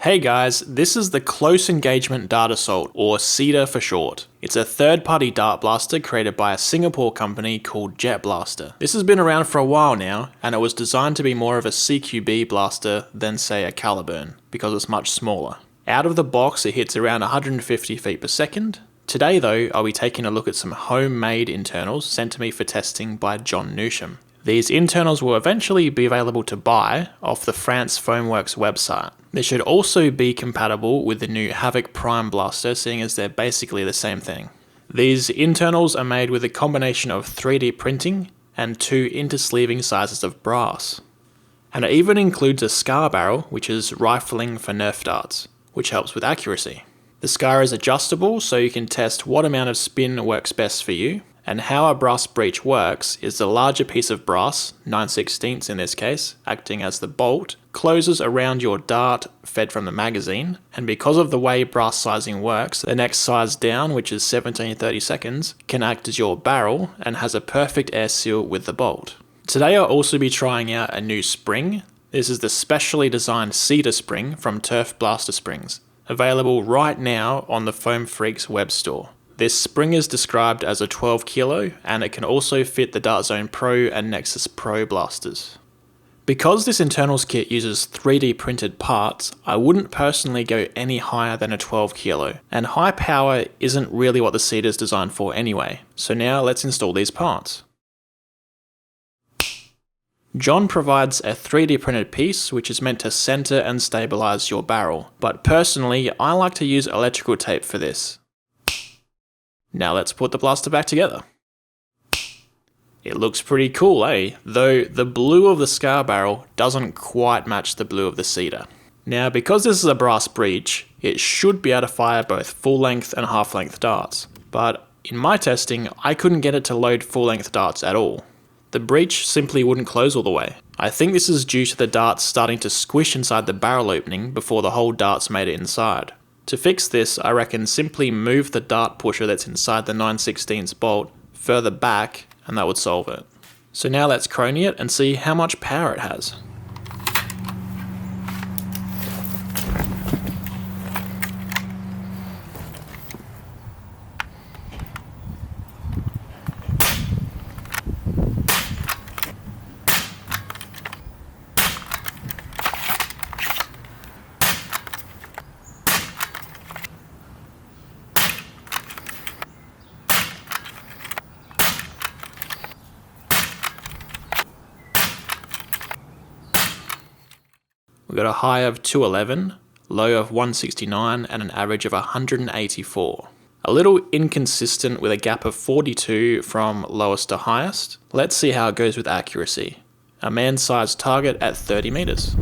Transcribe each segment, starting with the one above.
Hey guys, this is the Close Engagement Dart Assault, or ceda for short. It's a third-party dart blaster created by a Singapore company called Jet Blaster. This has been around for a while now, and it was designed to be more of a CQB blaster than say a Caliburn, because it's much smaller. Out of the box it hits around 150 feet per second. Today though, I'll be taking a look at some homemade internals sent to me for testing by John Newsham. These internals will eventually be available to buy off the France Foamworks website. They should also be compatible with the new Havoc Prime blaster, seeing as they're basically the same thing. These internals are made with a combination of 3D printing and 2 intersleeving sizes of brass. And it even includes a scar barrel, which is rifling for Nerf darts, which helps with accuracy. The scar is adjustable, so you can test what amount of spin works best for you. And how a brass breech works is the larger piece of brass, 9/16 in this case, acting as the bolt, closes around your dart fed from the magazine, and because of the way brass sizing works, the next size down, which is 17/32, can act as your barrel and has a perfect air seal with the bolt. Today I'll also be trying out a new spring. This is the specially designed ceda spring from Turf Blaster Springs, available right now on the Foam Freaks web store. This spring is described as a 12 kilo, and it can also fit the Dart Zone Pro and Nexus Pro blasters. Because this internals kit uses 3D printed parts, I wouldn't personally go any higher than a 12 kilo, and high power isn't really what the ceda is designed for anyway. So now let's install these parts. John provides a 3D printed piece which is meant to center and stabilize your barrel, but personally I like to use electrical tape for this. Now let's put the blaster back together. It looks pretty cool, eh? Though the blue of the scar barrel doesn't quite match the blue of the ceda. Now because this is a brass breech, it should be able to fire both full length and half length darts, but in my testing I couldn't get it to load full length darts at all. The breech simply wouldn't close all the way. I think this is due to the darts starting to squish inside the barrel opening before the whole darts made it inside. To fix this, I reckon simply move the dart pusher that's inside the 9/16 bolt further back and that would solve it. So now let's chrony it and see how much power it has. We got a high of 211, low of 169, and an average of 184. A little inconsistent with a gap of 42 from lowest to highest. Let's see how it goes with accuracy. A man-sized target at 30 meters.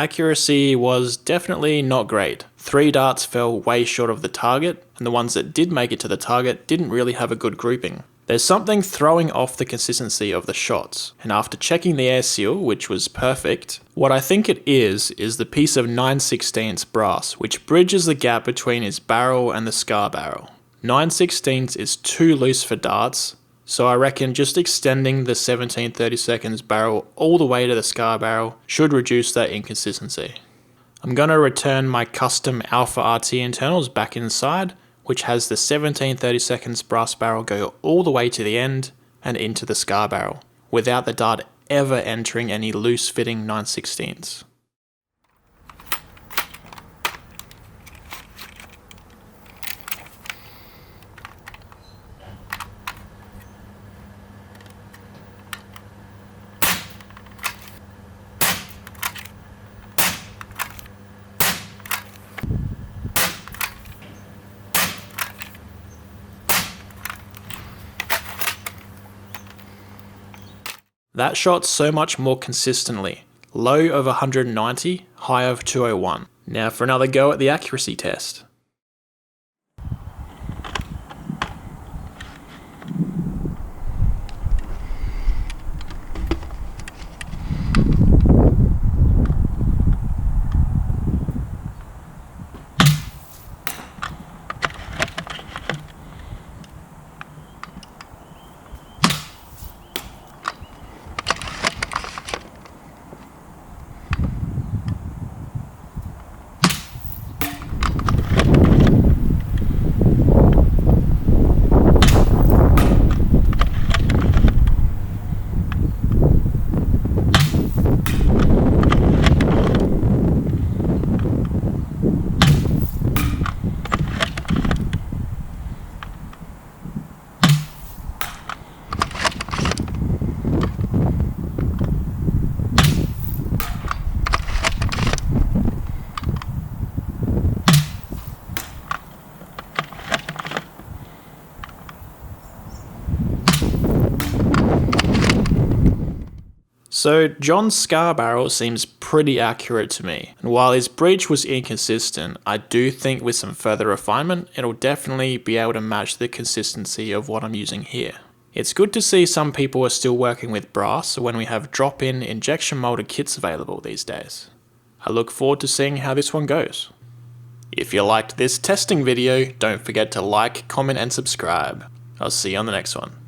Accuracy was definitely not great. 3 darts fell way short of the target, and the ones that did make it to the target didn't really have a good grouping. There's something throwing off the consistency of the shots, and after checking the air seal, which was perfect, what I think it is the piece of 9/16 brass, which bridges the gap between his barrel and the scar barrel. 9/16 is too loose for darts, so I reckon just extending the 17/32 barrel all the way to the scar barrel should reduce that inconsistency. I'm going to return my custom Alpha RT internals back inside, which has the 17/32 brass barrel go all the way to the end and into the scar barrel, without the dart ever entering any loose fitting 9/16. That shot so much more consistently. Low of 190, high of 201. Now for another go at the accuracy test. So John's scar barrel seems pretty accurate to me, and while his breech was inconsistent, I do think with some further refinement, it'll definitely be able to match the consistency of what I'm using here. It's good to see some people are still working with brass when we have drop-in injection molded kits available these days. I look forward to seeing how this one goes. If you liked this testing video, don't forget to like, comment and subscribe. I'll see you on the next one.